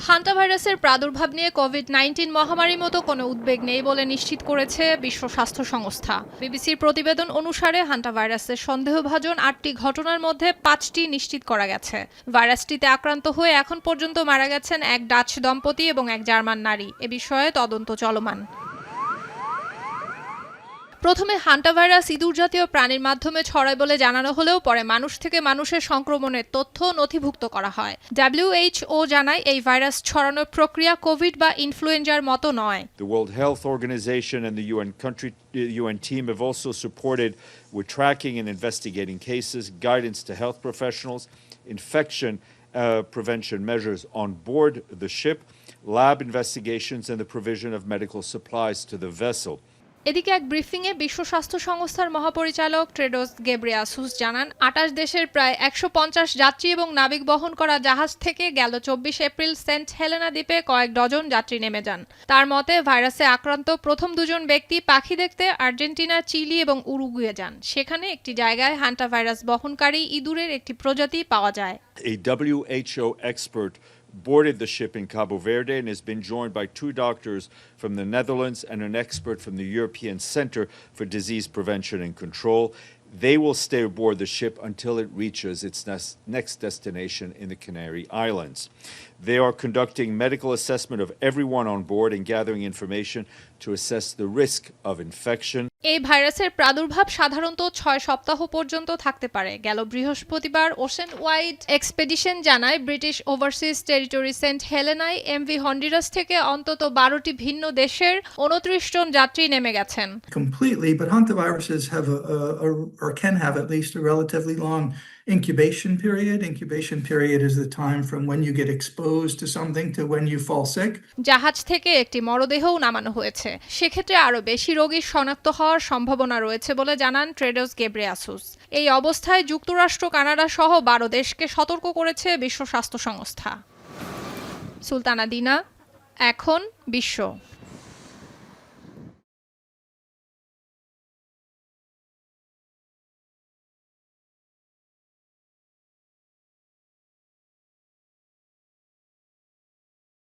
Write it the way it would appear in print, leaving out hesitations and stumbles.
Hanta ভাইরাসের প্রাদুর্ভাব নিয়ে কোভিড-19 মহামারীর মতো কোনো উদ্বেগ নেই বলে নিশ্চিত করেছে বিশ্ব স্বাস্থ্য সংস্থা। বিবিসির প্রতিবেদন অনুসারে হান্টা ভাইরাসের সন্দেহভাজন 8টি ঘটনার মধ্যে 5টি নিশ্চিত করা গেছে। ভাইরাসটিতে আক্রান্ত হয়ে এখন পর্যন্ত মারা গেছেন এক ডাচ দম্পতি এবং এক জার্মান নারী। এ বিষয়ে তদন্ত চলমান। প্রথমে হান্টা ভাইরাস ইঁদুর জাতীয় প্রাণীর মাধ্যমে ছড়ায় বলে জানানো হলেও পরে মানুষ থেকে মানুষের সংক্রমণের তথ্য নথিভুক্ত করা হয়। WHO জানায় এই ভাইরাস ছড়ানোর প্রক্রিয়া কোভিড বা ইনফ্লুয়েঞ্জার মতো নয়। The World Health Organization and the UN team have also supported with tracking and investigating cases, guidance to health professionals, infection prevention measures on board the ship, lab investigations and the provision of medical supplies to the vessel. এদিকে এক ব্রিফিংয়ে বিশ্ব স্বাস্থ্য সংস্থার মহাপরিচালক Tedros Ghebreyesus জানান 28 দেশের প্রায় 150 যাত্রী এবং নাবিক বহন করা জাহাজ থেকে গেল 24 এপ্রিল সেন্ট হেলেনা দ্বীপে কয়েক ডজন যাত্রী নেমে যান। তার মতে ভাইরাসে আক্রান্ত প্রথম দুজন ব্যক্তি পাখি দেখতে আর্জেন্টিনা, চিলি এবং উরুগুয়ে যান। সেখানে একটি জায়গায় হান্টা ভাইরাস বহনকারী ইঁদুরের একটি প্রজাতি পাওয়া যায়। A WHO expert boarded the ship in Cabo Verde and has been joined by 2 doctors from the Netherlands and an expert from the European Centre for Disease Prevention and Control. They will stay aboard the ship until it reaches its next destination in the Canary Islands. They are conducting medical assessment of everyone on board and gathering information to assess the risk of infection. এই ভাইরাসের প্রাদুর্ভাব সাধারণত 6 সপ্তাহ পর্যন্ত থাকতে পারে। গেল বৃহস্পতিবার ওশেন ওয়াইড এক্সপেডিশন জানায় ব্রিটিশ ওভারসিজ টেরিটরি সেন্ট হেলেনায় এমভি হন্ডুরাস থেকে অন্তত 12টি ভিন্ন দেশের 29 জন যাত্রী নেমে গেছেন। Completely, but hantaviruses have or can have at least a relatively long incubation period. Incubation period is the time from when you get exposed to something to when you fall sick. জাহাজ থেকে একটি মরদেহও নামানো হয়েছে। সেক্ষেত্রে আরও বেশি রোগী শনাক্ত হওয়ার সম্ভাবনা রয়েছে বলে জানান টেড্রোস গেব্রেয়াসুস। এই অবস্থায় যুক্তরাষ্ট্র, কানাডা সহ 12 দেশকে সতর্ক করেছে বিশ্ব স্বাস্থ্য সংস্থা। সুলতানা দিনা, এখন বিশ্ব।